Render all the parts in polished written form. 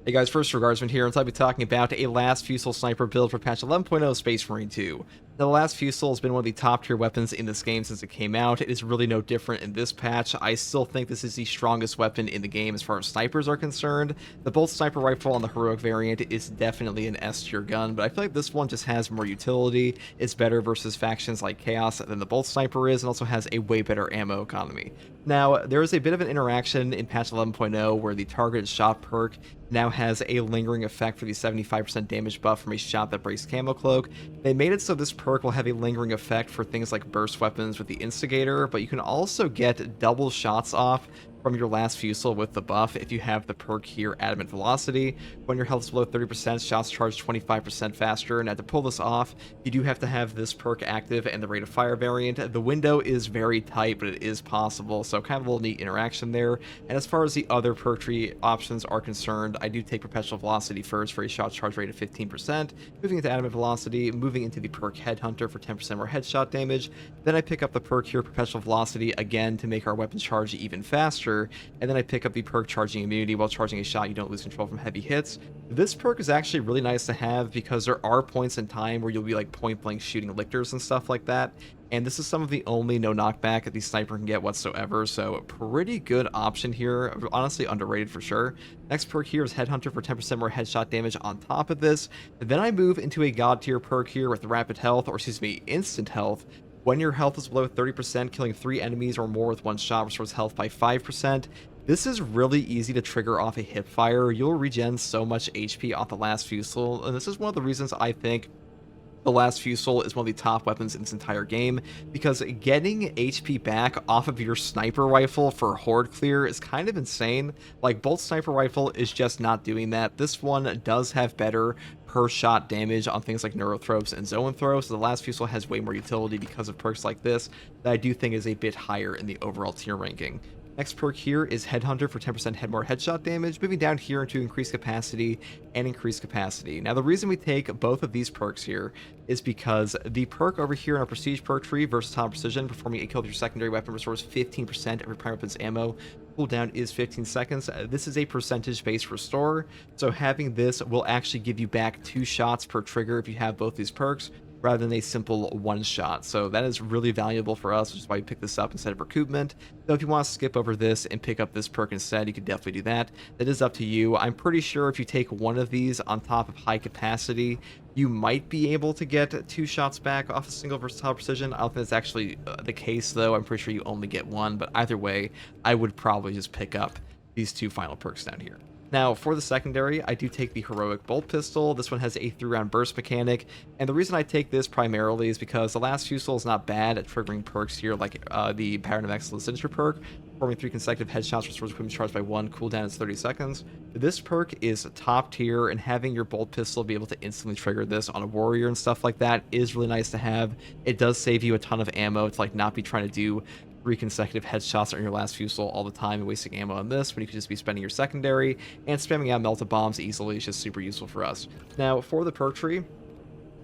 Hey guys, first Regardsman here, and I'll be talking about a last Fusil sniper build for patch 11.0 Space Marine 2. Now, the last Fusil has been one of the top tier weapons in this game since it came out. It is really no different in this patch. I still think this is the strongest weapon in the game as far as snipers are concerned. The Bolt Sniper Rifle on the heroic variant is definitely an S tier gun, but I feel like this one just has more utility. It's better versus factions like Chaos than the Bolt Sniper is, and also has a way better ammo economy. Now, there is a bit of an interaction in patch 11.0 where the targeted shot perk now has a lingering effect for the 75% damage buff from a shot that breaks camo cloak. They made it so this perk will have a lingering effect for things like burst weapons with the instigator, but you can also get double shots off from your last Fusil with the buff if you have the perk here, Adamant Velocity. When your health is below 30%, shots charge 25% faster. Now to pull this off, you do have to have this perk active and the rate of fire variant. The window is very tight, but it is possible, so kind of a little neat interaction there. And as far as the other perk tree options are concerned, I do take Perpetual Velocity first for a shot charge rate of 15%, moving into Adamant Velocity, moving into the perk Headhunter for 10% more headshot damage. Then I pick up the perk here, Perpetual Velocity, again to make our weapons charge even faster. And then I pick up the perk Charging Immunity. While charging a shot, you don't lose control from heavy hits. This perk is actually really nice to have because there are points in time where you'll be like point blank shooting lictors and stuff like that. And this is some of the only no knockback that the sniper can get whatsoever, so a pretty good option here. Honestly, underrated for sure. Next perk here is Headhunter for 10% more headshot damage on top of this. And then I move into a god tier perk here with Rapid Health, or excuse me, Instant Health. When your health is below 30%, killing 3 enemies or more with one shot restores health by 5%. This is really easy to trigger off a hip fire. You'll regen so much HP off the last Fusil, and this is one of the reasons I think the last Fusil is one of the top weapons in this entire game, because getting HP back off of your sniper rifle for horde clear is kind of insane. Like, Bolt Sniper Rifle is just not doing that. This one does have better per shot damage on things like Neurothropes and Zoanthrope, so the last Fusil has way more utility because of perks like this that I do think is a bit higher in the overall tier ranking. Next perk here is Headhunter for 10% more headshot damage, moving down here into increased capacity and increased capacity. Now, the reason we take both of these perks here is because the perk over here in our Prestige perk tree, Versatile Precision, performing a kill with your secondary weapon restores 15% of your primary weapon's ammo. Cooldown is 15 seconds. This is a percentage-based restore, so having this will actually give you back 2 shots per trigger if you have both these perks, rather than a simple one shot. So that is really valuable for us, which is why we pick this up instead of recoupment. So if you want to skip over this and pick up this perk instead, you can definitely do that. That is up to you. I'm pretty sure if you take one of these on top of high capacity, you might be able to get 2 shots back off a single Versatile Precision. I don't think that's actually the case, though. I'm pretty sure you only get one, but either way, I would probably just pick up these 2 final perks down here. Now, for the secondary, I do take the Heroic Bolt Pistol. This one has a 3-round burst mechanic, and the reason I take this primarily is because the last Fusil is not bad at triggering perks here, like the Pattern of Excellence Signature perk, performing 3 consecutive headshots, restores equipment charged by 1, cooldown is 30 seconds. This perk is top tier, and having your Bolt Pistol be able to instantly trigger this on a warrior and stuff like that is really nice to have. It does save you a ton of ammo to like not be trying to do 3 consecutive headshots on your last Fusil all the time and wasting ammo on this when you could just be spending your secondary, and spamming out melted bombs easily is just super useful for us. Now, for the perk tree,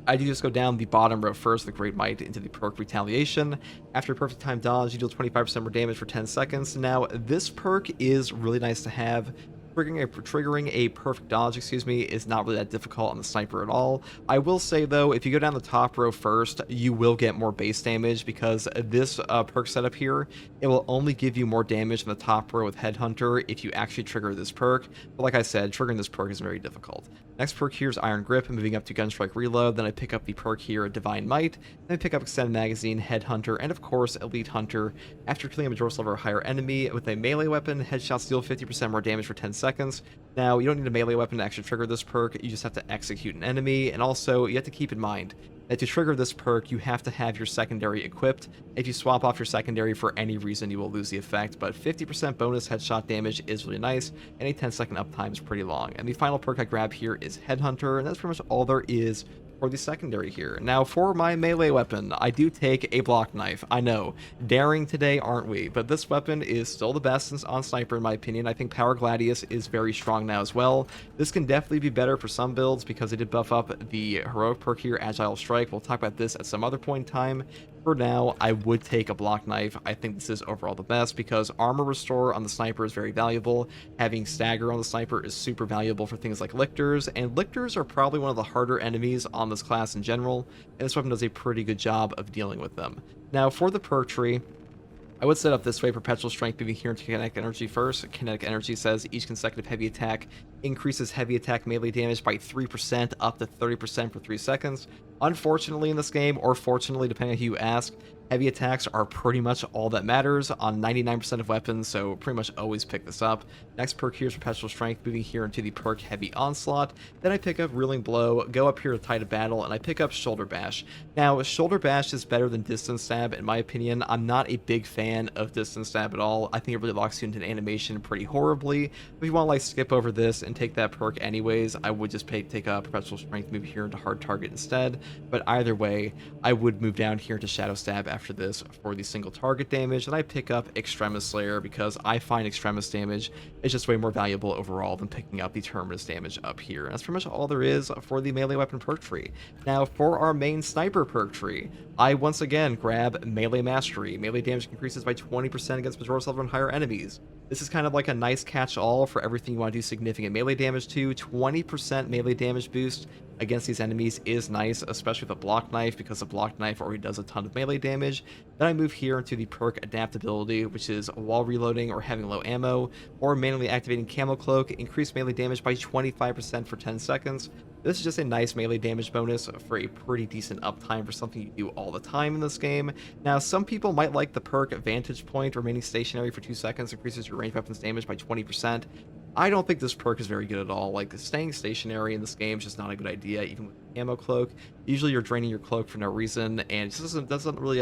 I do just go down the bottom row first, the Great Might, into the perk Retaliation. After a perfect time dodge, you deal 25% more damage for 10 seconds. Now, this perk is really nice to have. Triggering a perfect dodge, is not really that difficult on the sniper at all. I will say, though, if you go down the top row first, you will get more base damage because this perk setup here, it will only give you more damage in the top row with Headhunter if you actually trigger this perk. But like I said, triggering this perk is very difficult. Next perk here is Iron Grip, moving up to Gunstrike Reload. Then I pick up the perk here, Divine Might. Then I pick up Extended Magazine, Headhunter, and of course, Elite Hunter. After killing a Major's level or higher enemy with a melee weapon, headshots deal 50% more damage for 10 seconds. Now, you don't need a melee weapon to actually trigger this perk, you just have to execute an enemy, and also, you have to keep in mind that to trigger this perk, you have to have your secondary equipped. If you swap off your secondary for any reason, you will lose the effect, but 50% bonus headshot damage is really nice, and a 10-second uptime is pretty long. And the final perk I grab here is Headhunter, and that's pretty much all there is for the secondary here. Now, for my melee weapon, I do take a block knife. I know, daring today, aren't we? But this weapon is still the best on sniper, in my opinion. I think Power Gladius is very strong now as well. This can definitely be better for some builds because they did buff up the heroic perk here, Agile Strike. We'll talk about this at some other point in time. For now, I would take a block knife. I think this is overall the best because armor restore on the sniper is very valuable. Having stagger on the sniper is super valuable for things like lictors, and lictors are probably one of the harder enemies on this class in general, and this weapon does a pretty good job of dealing with them. Now, for the perk tree, I would set up this way: perpetual strength moving here into kinetic energy first. Kinetic energy says each consecutive heavy attack increases heavy attack melee damage by 3% up to 30% for 3 seconds. Unfortunately in this game, or fortunately depending on who you ask, heavy attacks are pretty much all that matters on 99% of weapons, so pretty much always pick this up. Next perk here is perpetual strength, moving here into the perk heavy onslaught. Then I pick up reeling blow, go up here to tide of battle, and I pick up shoulder bash. Now, shoulder bash is better than distance stab in my opinion. I'm not a big fan of distance stab at all. I think it really locks you into an animation pretty horribly. If you want to like skip over this and take that perk anyways, I would just take a perpetual strength, move here into hard target instead. But either way, I would move down here to shadow stab after this for the single target damage, and I pick up Extremis Slayer because I find Extremis damage is just way more valuable overall than picking up the Terminus damage up here. And that's pretty much all there is for the melee weapon perk tree. Now, for our main sniper perk tree, I once again grab Melee Mastery. Melee damage increases by 20% against Majora's level and higher enemies. This is kind of like a nice catch-all for everything you want to do significant melee damage to. 20% melee damage boost against these enemies is nice, especially with a block knife, because a block knife already does a ton of melee damage. Then I move here into the perk adaptability, which is while reloading or having low ammo, or manually activating camo cloak, increase melee damage by 25% for 10 seconds. This is just a nice melee damage bonus for a pretty decent uptime for something you do all the time in this game. Now, some people might like the perk Vantage Point, remaining stationary for 2 seconds, increases your ranged weapons damage by 20%. I don't think this perk is very good at all. Like, staying stationary in this game is just not a good idea, even with ammo cloak. Usually you're draining your cloak for no reason, and it just doesn't really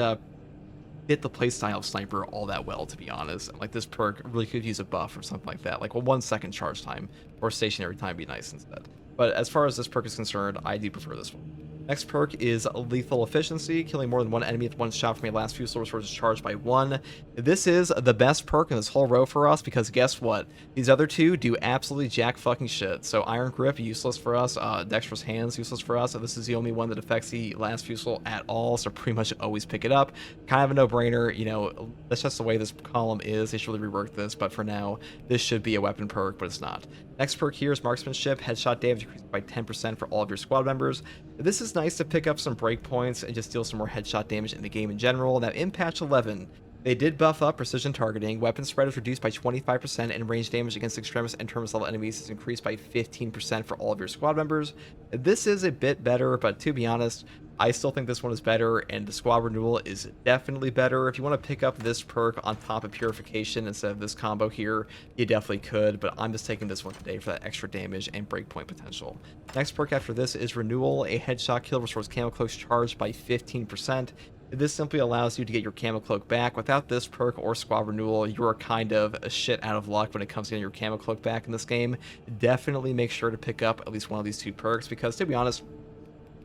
fit the playstyle of sniper all that well, to be honest. Like, this perk really could use a buff or something like that, like a 1 second charge time or stationary time would be nice instead. But as far as this perk is concerned, I do prefer this one. Next perk is Lethal Efficiency, killing more than one enemy with one shot from a last Fusil restores charge by 1. This is the best perk in this whole row for us, because guess what? These other two do absolutely jack fucking shit. So Iron Grip, useless for us. Dexterous Hands, useless for us. So this is the only one that affects the last Fusil at all, so pretty much always pick it up. Kind of a no-brainer, you know, that's just the way this column is. They should really rework this, but for now, this should be a weapon perk, but it's not. Next perk here is Marksmanship, headshot damage increased by 10% for all of your squad members. This is nice to pick up some breakpoints and just deal some more headshot damage in the game in general. Now, in patch 11, they did buff up precision targeting. Weapon spread is reduced by 25%, and range damage against Extremis and Terminus level enemies is increased by 15% for all of your squad members. This is a bit better, but to be honest, I still think this one is better, and the squad renewal is definitely better. If you want to pick up this perk on top of Purification instead of this combo here, you definitely could, but I'm just taking this one today for that extra damage and breakpoint potential. Next perk after this is Renewal. A headshot kill restores camo cloaks charged by 15%. This simply allows you to get your camo cloak back. Without this perk or squad renewal, you are kind of a shit out of luck when it comes to getting your camo cloak back in this game. Definitely make sure to pick up at least one of these two perks, because to be honest,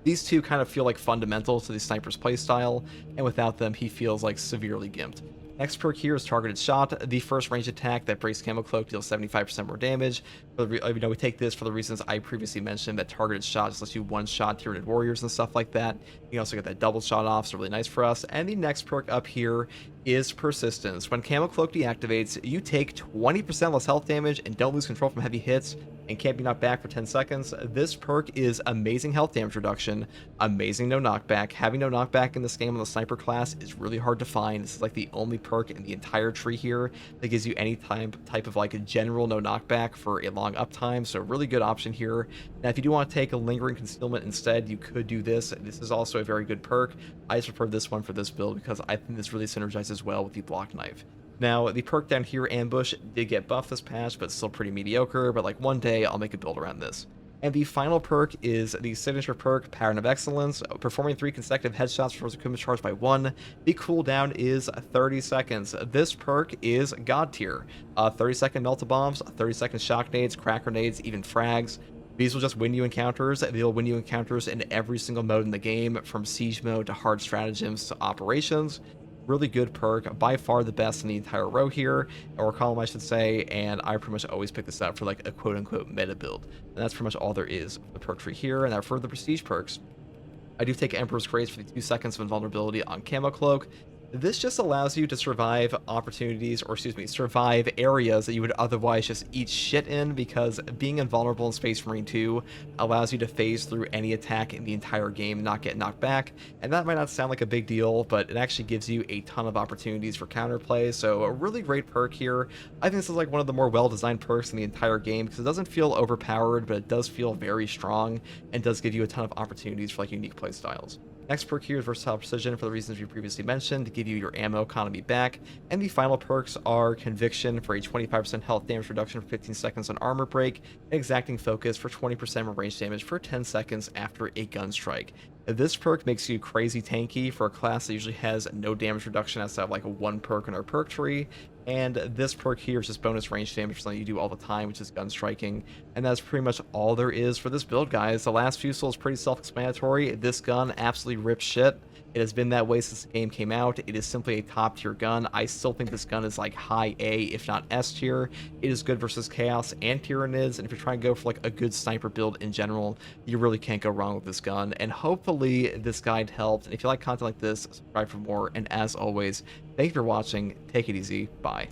these two kind of feel like fundamental to the sniper's playstyle, and without them, he feels like severely gimped. Next perk here is Targeted Shot. The first range attack that breaks Camo Cloak deals 75% more damage. We take this for the reasons I previously mentioned, that Targeted Shot just lets you one-shot Tyranid Warriors and stuff like that. You can also get that double shot off, so really nice for us. And the next perk up here is Persistence. When Camo Cloak deactivates, you take 20% less health damage and don't lose control from heavy hits, and can't be knocked back for 10 seconds. This perk is amazing health damage reduction, amazing no knockback. Having no knockback in this game on the sniper class is really hard to find. This is like the only perk in the entire tree here that gives you any type of like a general no knockback for a long uptime, so really good option here. Now, if you do want to take a Lingering Concealment instead, you could do this. This is also a very good perk. I just prefer this one for this build because I think this really synergizes well with the block knife. Now, the perk down here, Ambush, did get buffed this patch, but still pretty mediocre, but like one day I'll make a build around this. And the final perk is the signature perk, Pattern of Excellence. Performing 3 consecutive headshots restores equipment charge by 1. The cooldown is 30 seconds. This perk is God tier. 30-second Melt-A-Bombs, 30-second Shock Nades, Crack Grenades, even Frags. These will just win you encounters. They'll win you encounters in every single mode in the game, from Siege mode to Hard Stratagems to Operations. Really good perk, by far the best in the entire row here, or column I should say, and I pretty much always pick this up for like a quote-unquote meta build. And that's pretty much all there is for the perk tree here. And now for the prestige perks, I do take Emperor's Grace for the 2 seconds of invulnerability on Camo Cloak. This just allows you to survive opportunities, or excuse me, survive areas that you would otherwise just eat shit in, because being invulnerable in Space Marine 2 allows you to phase through any attack in the entire game and not get knocked back. And that might not sound like a big deal, but it actually gives you a ton of opportunities for counterplay, so a really great perk here. I think this is like one of the more well-designed perks in the entire game, because it doesn't feel overpowered, but it does feel very strong, and does give you a ton of opportunities for like unique playstyles. Next perk here is Versatile Precision for the reasons we previously mentioned, to give you your ammo economy back, and the final perks are Conviction for a 25% health damage reduction for 15 seconds on Armor Break, and Exacting Focus for 20% more range damage for 10 seconds after a gun strike. This perk makes you crazy tanky for a class that usually has no damage reduction outside of like one perk in our perk tree, and this perk here is just bonus range damage for something you do all the time, which is gun striking. And that's pretty much all there is for this build, guys. The last Fusil is pretty self-explanatory. This gun absolutely rips shit. It has been that way since the game came out. It is simply a top tier gun. I still think this gun is like high A, if not S tier. It is good versus Chaos and Tyranids, and if you're trying to go for like a good sniper build in general, you really can't go wrong with this gun. And hopefully this guide helped. And if you like content like this, subscribe for more. And as always, thank you for watching. Take it easy. Bye.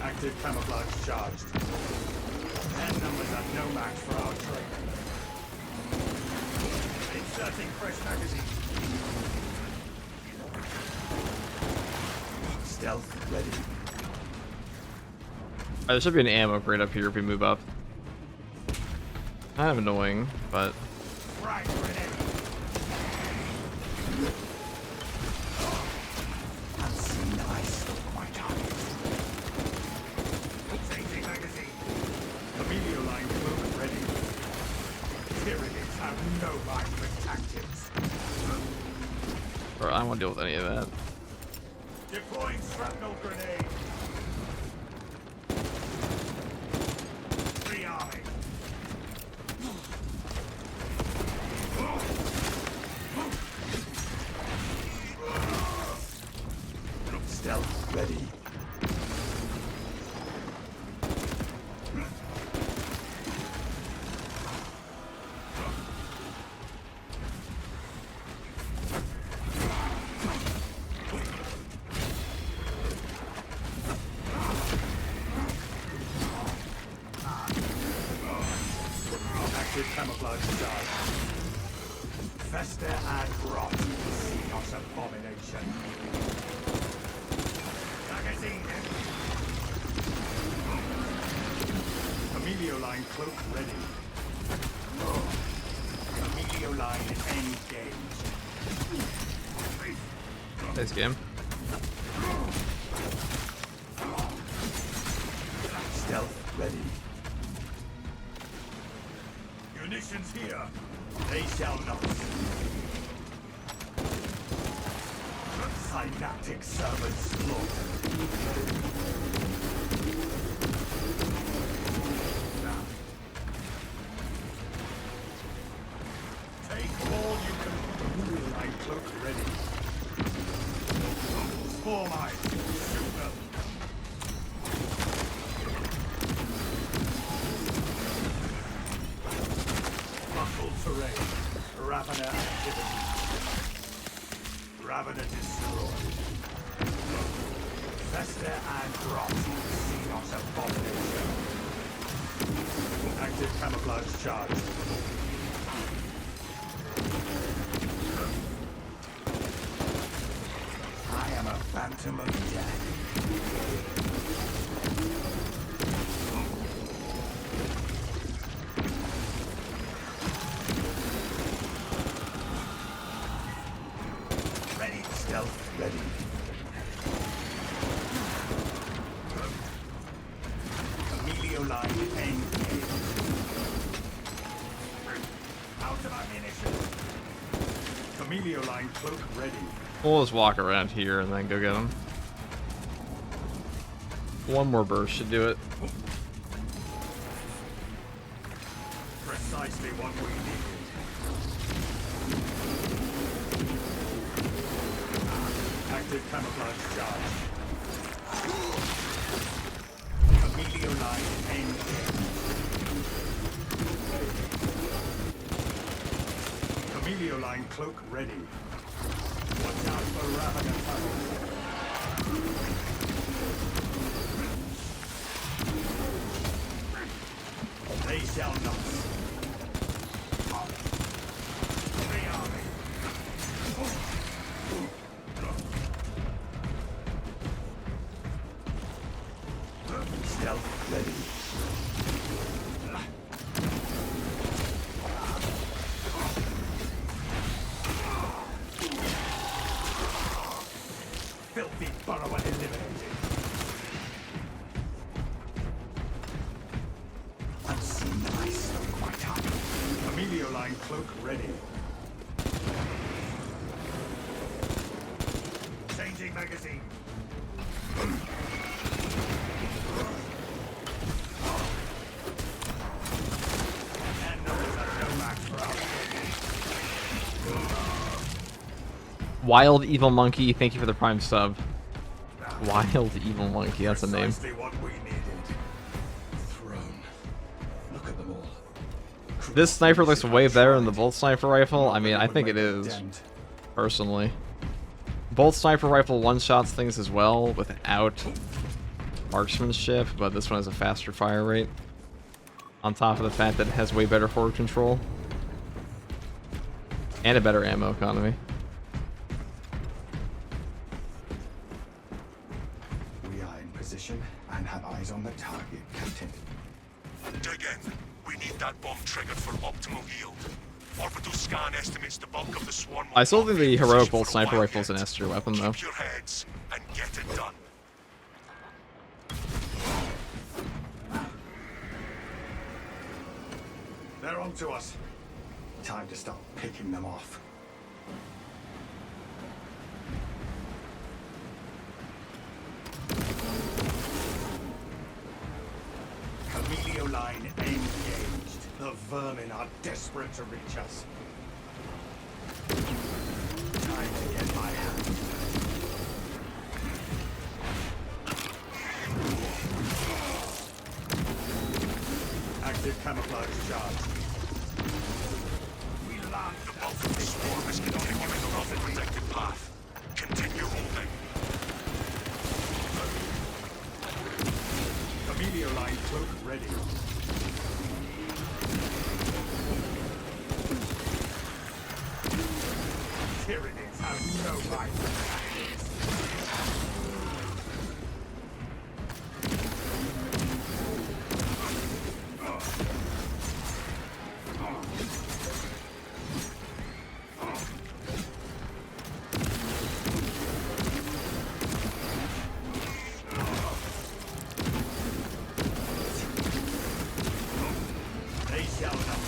Active camouflage charged. 10 numbers are no match for our training. Inserting fresh magazine. Stealth ready. There should be an ammo crate up here if we move up. Kind of annoying, but Frag grenade. Unseen I stalk my target. Changing magazine. Amelio line movement ready. Tyranids have no mind for tactics. bro, I don't want to deal with any of that. Deploying shrapnel grenade. Rearming. Stealth ready. Active camouflage charge. Fester and rot. Xenos abomination. Magazine. Amelio line cloak ready. Amelio line engaged. Nice game. Stealth ready. Munitions here. They shall not. Synaptic servant slaughter. Take all you can. My cloak ready. Spore mine. Shoot them. Buckled terrain. Ravener activity. Ravener destroyed. Fester and rot. Xenos abomination. Active camouflage charged. I am a phantom of death. Ready, stealth ready. Amelio line engaged. Out of ammunition. Amelio line cloak ready. We'll just walk around here and then go get them. One more burst should do it. Precisely what we needed. Active camouflage charge. Emilio line engaged. Emilio line cloak ready. Watch out for Raven tunnels. They shall not. They are me. Stealth ready. Filthy burrower eliminated. Unseen ice not quite up. Emilio line cloak ready. Changing magazine. And numbers are no match for us. Wild Evil Monkey, thank you for the Prime sub. Wild Evil Monkey, that's a name. Precisely what we needed. Throne. Look at them all. This sniper looks way better than the Bolt Sniper Rifle. I mean, I think it is, personally. Bolt Sniper Rifle one-shots things as well without marksmanship, but this one has a faster fire rate. On top of the fact that it has way better forward control. And a better ammo economy. We are in position and have eyes on the target, Captain. Dig in. We need that bomb triggered for optimal yield. Orbital scan estimates the bulk of the swarm. I still think the heroic Bolt Sniper Rifle is an S tier weapon, though. Keep your heads and get it done. They're on to us. Time to start picking them off. Emilio line engaged. The vermin are desperate to reach us. Time to get my hand. Active camouflage charge. We land The bulk of the swarm is continuing along the protected path. Continue holding. Emilio line cloak ready. Tyrannies have no right. They shall not.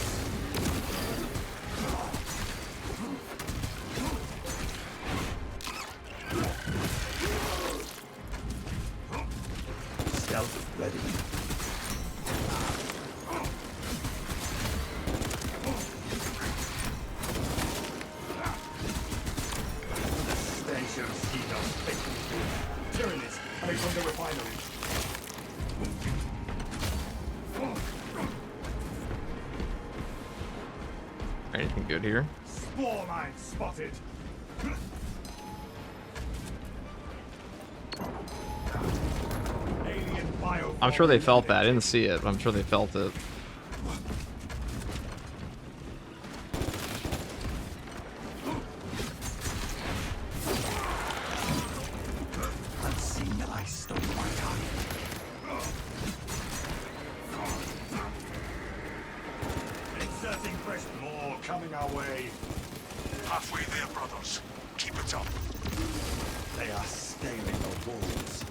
Stealth ready. The stench of Cedar's thick. Tyrannies coming from the refinery. Anything good here? Spore mine spotted. Alien bio. I'm sure they felt that. I didn't see it, but I'm sure they felt it. Unseen ice stole my target. Inserting fresh more coming our way. Halfway there, brothers. Keep it up. They are scaling the walls.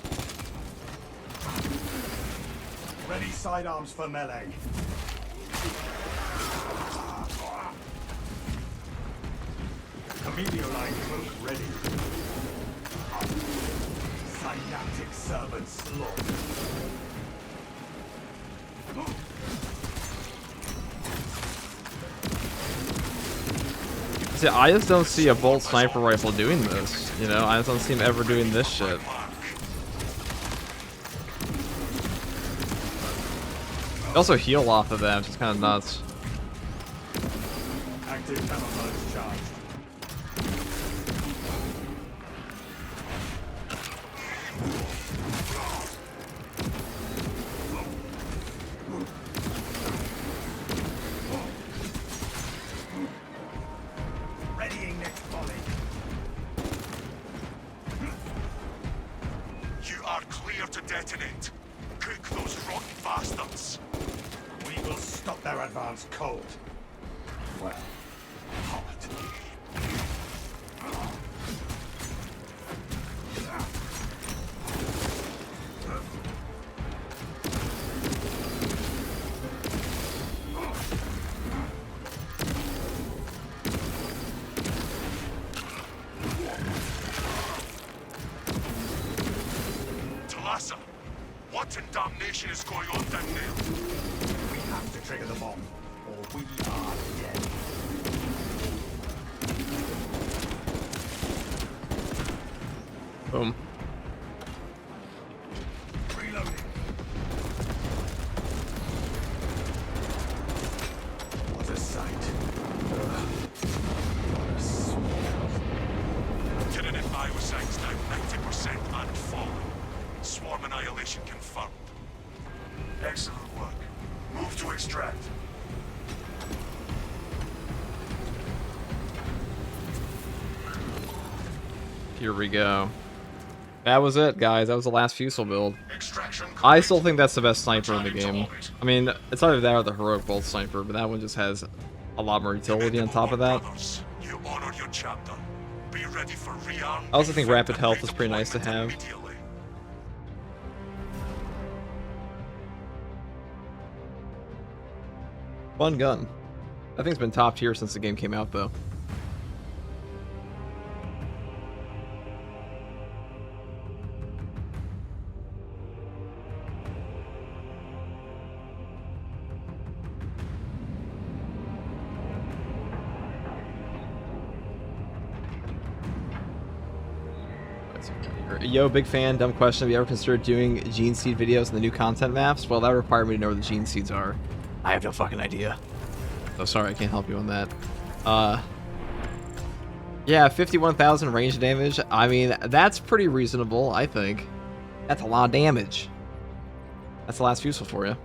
Ready sidearms for melee. Emilio line cloak ready. Gigantic servant slaughter. See, I just don't see a bolt sniper rifle doing this. You know, I just don't see him ever doing this shit. They also heal off of them, which is kind of nuts. Active camouflage charged. Readying next volley. You are clear to detonate. Cook those rotten bastards. We will stop their advance cold. Well, hot. Talassa, what in damnation is going on down there? We have to trigger the bomb, or we are dead. Boom. Reloading. What a sight. Ugh. What a smell. Tyranid biocides now 90% and falling. Swarm annihilation confirmed. Excellent work. Move to extract. Here we go. That was it, guys. That was the last Fusil build. Extraction I still think that's the best sniper in the game. I mean, it's either that or the heroic bolt sniper, but that one just has a lot more utility on top of that. Brothers, you honor your chapter. Be ready for rearm. I also think rapid health is pretty nice to have. Immediately. Fun gun. That thing's been top tier since the game came out, though. Yo, big fan, dumb question. Have you ever considered doing gene seed videos in the new content maps? Well, that would require me to know where the gene seeds are. I have no fucking idea. So sorry, I can't help you on that. Yeah, 51,000 range damage. I mean, that's pretty reasonable, I think. That's a lot of damage. That's the last Fusil for you.